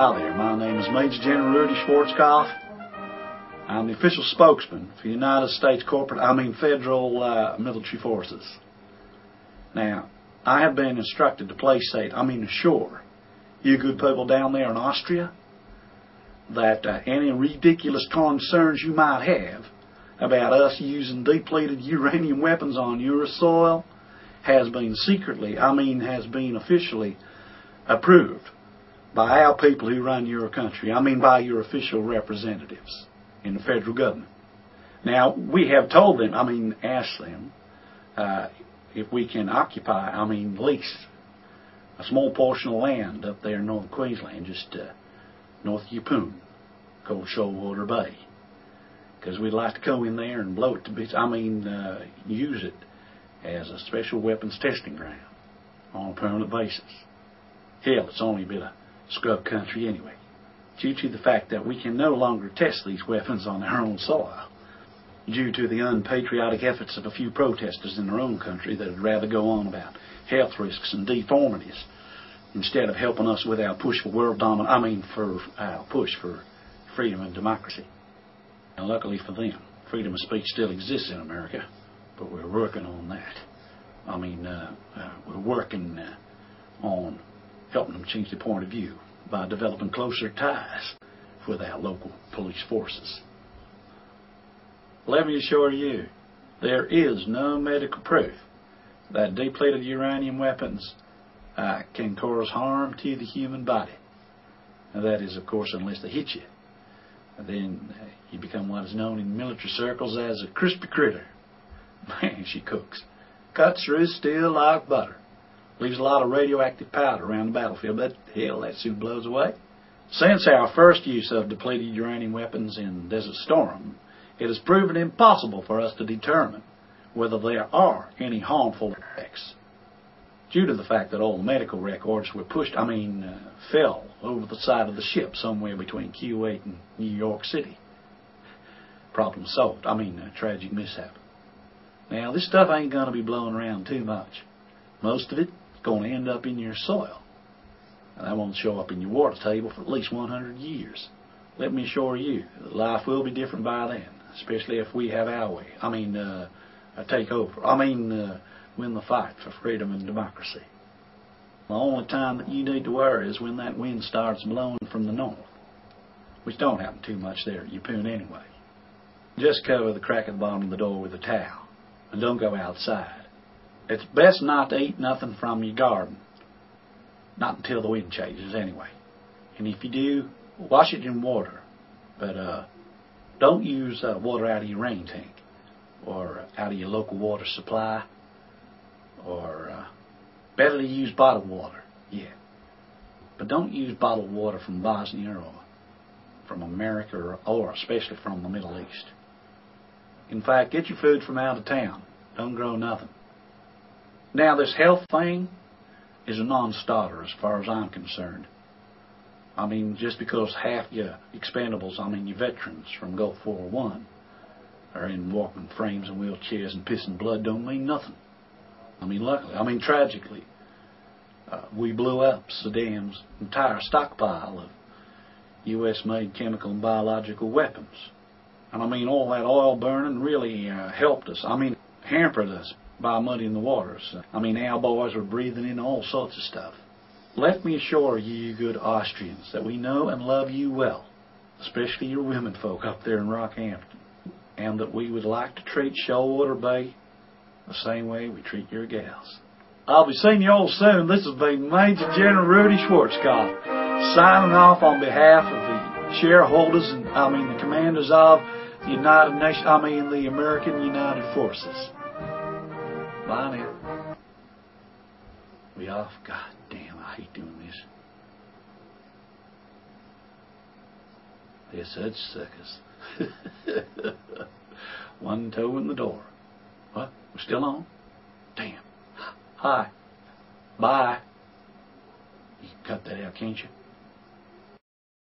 Hi there, my name is Major General Rudy Schwarzkopf. I'm the official spokesman for the United States Federal Military Forces. Now, I have been instructed to assure you good people down there in Austria that any ridiculous concerns you might have about us using depleted uranium weapons on your soil has been officially approved by our people who run your country. By your official representatives in the federal government. Now, we have told them, asked them if we can occupy, lease a small portion of land up there in North Queensland, just north of Yeppoon, called Shoalwater Bay. Because we'd like to go in there and blow it to bits, use it as a special weapons testing ground on a permanent basis. Hell, it's only a bit of scrub country anyway, due to the fact that we can no longer test these weapons on our own soil, due to the unpatriotic efforts of a few protesters in their own country that would rather go on about health risks and deformities instead of helping us with our push for world dominance, for our push for freedom and democracy. And luckily for them, freedom of speech still exists in America, but we're working on that. We're working on helping them change their point of view by developing closer ties with our local police forces. Let me assure you, there is no medical proof that depleted uranium weapons can cause harm to the human body. And that is, of course, unless they hit you. And then you become what is known in military circles as a crispy critter. Man, she cooks. Cuts through steel like butter. Leaves a lot of radioactive powder around the battlefield, but hell, that soon blows away. Since our first use of depleted uranium weapons in Desert Storm, it has proven impossible for us to determine whether there are any harmful effects, due to the fact that all the medical records were fell over the side of the ship somewhere between Kuwait and New York City. Problem solved. A tragic mishap. Now, this stuff ain't going to be blowing around too much. Most of it is going to end up in your soil. And that won't show up in your water table for at least 100 years. Let me assure you that life will be different by then, especially if we have our way. Take over. Win the fight for freedom and democracy. The only time that you need to worry is when that wind starts blowing from the north, which don't happen too much there at Yeppoon anyway. Just cover the crack at the bottom of the door with a towel, and don't go outside. It's best not to eat nothing from your garden. Not until the wind changes anyway. And if you do, wash it in water. But don't use water out of your rain tank or out of your local water supply. Or better to use bottled water, yeah. But don't use bottled water from Bosnia or from America or especially from the Middle East. In fact, get your food from out of town. Don't grow nothing. Now, this health thing is a non-starter as far as I'm concerned. Just because half your expendables, your veterans from Gulf War I, are in walking frames and wheelchairs and pissing blood don't mean nothing. Luckily, tragically, we blew up Saddam's entire stockpile of U.S.-made chemical and biological weapons. And all that oil burning really helped us. Hampered us by muddying the waters. Our boys were breathing in all sorts of stuff. Let me assure you good Austrians that we know and love you well, especially your women folk up there in Rockhampton, and that we would like to treat Shoalwater Bay the same way we treat your gals. I'll be seeing you all soon. This has been Major General Rudy Schwarzkopf signing off on behalf of the shareholders and the commanders of the the American United Forces. Bye now. We off? God damn, I hate doing this. They're such suckers. One toe in the door. What? We're still on? Damn. Hi. Bye. You can cut that out, can't you?